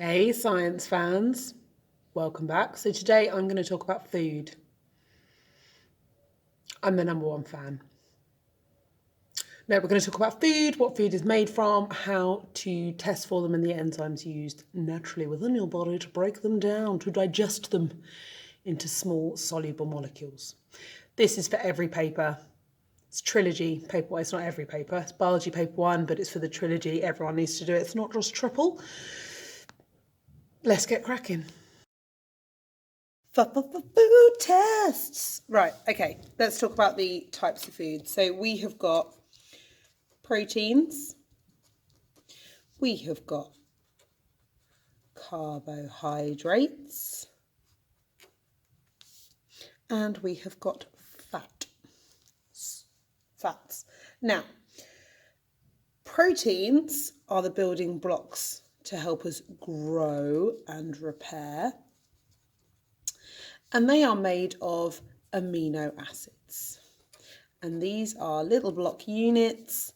Hey science fans, welcome back. So today I'm going to talk about food. I'm the number one fan. Now we're going to talk about food, what food is made from, how to test for them and the enzymes used naturally within your body to break them down, to digest them into small soluble molecules. This is for every paper. It's trilogy paper. Well, it's not every paper. It's biology paper 1, but it's for the trilogy. Everyone needs to do it. It's not just triple. Let's get cracking. Food tests. Right, okay, let's talk about the types of food. So we have got proteins, we have got carbohydrates, and we have got fats. Now, proteins are the building blocks to help us grow and repair. And they are made of amino acids. And these are little block units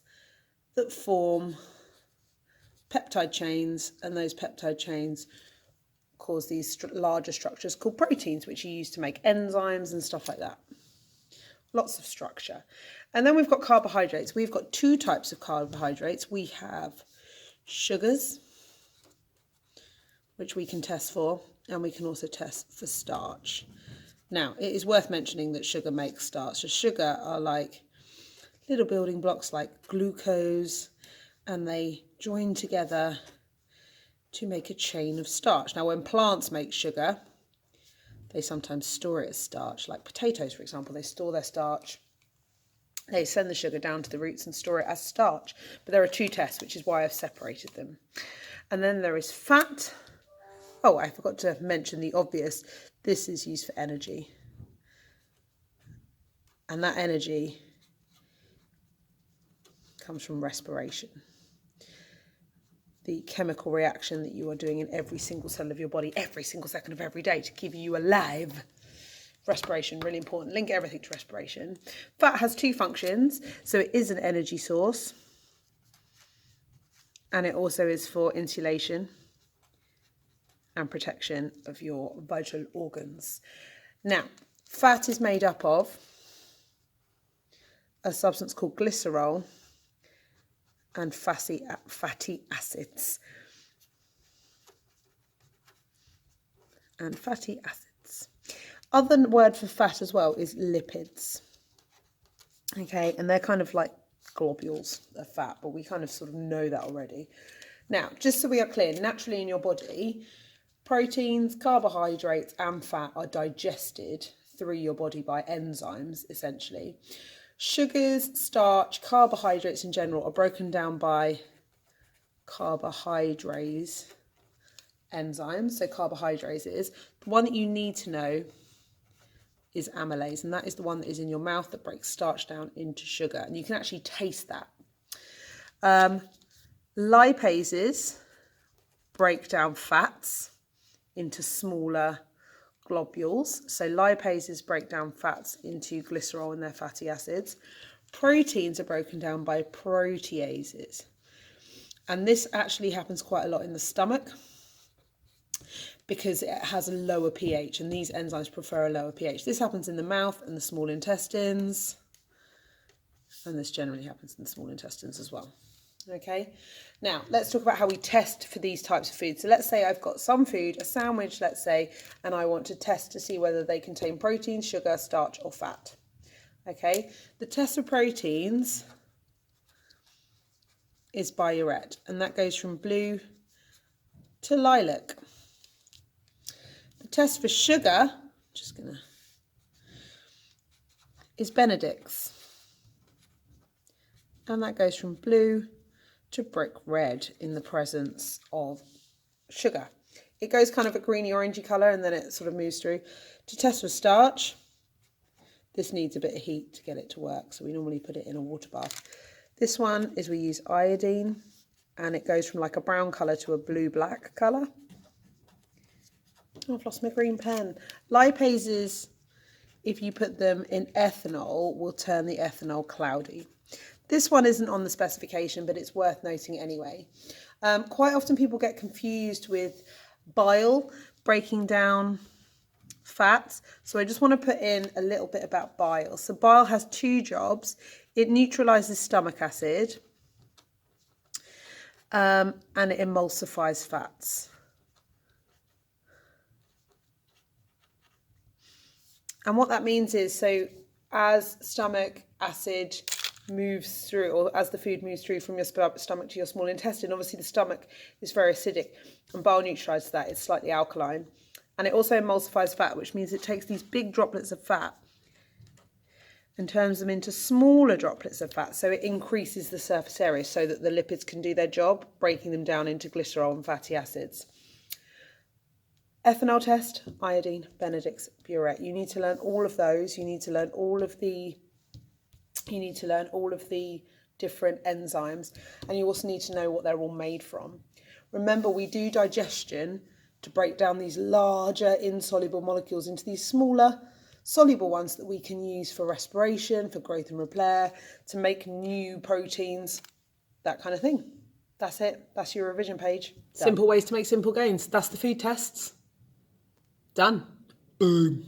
that form peptide chains, and those peptide chains cause these larger structures called proteins, which are used to make enzymes and stuff like that. Lots of structure. And then we've got carbohydrates. We've got two types of carbohydrates. We have sugars, which we can test for, and we can also test for starch. Now, it is worth mentioning that sugar makes starch. So sugar are like little building blocks like glucose, and they join together to make a chain of starch. Now, when plants make sugar, they sometimes store it as starch, like potatoes, for example. They store their starch. They send the sugar down to the roots and store it as starch. But there are two tests, which is why I've separated them. And then there is fat. Oh, I forgot to mention the obvious. This is used for energy. And that energy comes from respiration. The chemical reaction that you are doing in every single cell of your body, every single second of every day to keep you alive. Respiration, really important. Link everything to respiration. Fat has two functions. So it is an energy source. And it also is for insulation and protection of your vital organs. Now, fat is made up of a substance called glycerol and fatty acids. Other word for fat as well is lipids. Okay, and they're kind of like globules of fat, but we kind of sort of know that already. Now, just so we are clear, naturally in your body, proteins, carbohydrates, and fat are digested through your body by enzymes, essentially. Sugars, starch, carbohydrates in general are broken down by carbohydrates enzymes. So carbohydrates, the one that you need to know is amylase, and that is the one that is in your mouth that breaks starch down into sugar, and you can actually taste that. Lipases break down fats into smaller globules. So lipases break down fats into glycerol and their fatty acids. Proteins are broken down by proteases. And this actually happens quite a lot in the stomach because it has a lower pH, and these enzymes prefer a lower pH. This happens in the mouth and the small intestines, and this generally happens in the small intestines as well. Okay, now let's talk about how we test for these types of food. So let's say I've got some food, a sandwich, let's say, and I want to test to see whether they contain protein, sugar, starch, or fat. Okay, the test for proteins is by your red, and that goes from blue to lilac. The test for sugar, is Benedict's, and that goes from blue to brick red in the presence of sugar. It goes kind of a greeny orangey colour, and then it sort of moves through. To test for starch, this needs a bit of heat to get it to work, so we normally put it in a water bath. This one is we use iodine, and it goes from like a brown colour to a blue-black colour. Oh, I've lost my green pen. Lipases, if you put them in ethanol, will turn the ethanol cloudy. This one isn't on the specification, but it's worth noting anyway. Quite often people get confused with bile breaking down fats. So I just want to put in a little bit about bile. So bile has two jobs. It neutralizes stomach acid and it emulsifies fats. And what that means is, so as stomach acid moves through, or as the food moves through from your stomach to your small intestine, obviously the stomach is very acidic and bile neutralizes that. It's slightly alkaline. And it also emulsifies fat, which means it takes these big droplets of fat and turns them into smaller droplets of fat. So it increases the surface area so that the lipids can do their job, breaking them down into glycerol and fatty acids. Ethanol test, iodine, Benedict's, burette. You need to learn all of those. You need to learn all of the different enzymes, and you also need to know what they're all made from. Remember, we do digestion to break down these larger insoluble molecules into these smaller soluble ones that we can use for respiration, for growth and repair, to make new proteins, that kind of thing. That's it. That's your revision page. Done. Simple ways to make simple gains. That's the food tests. Done. Boom.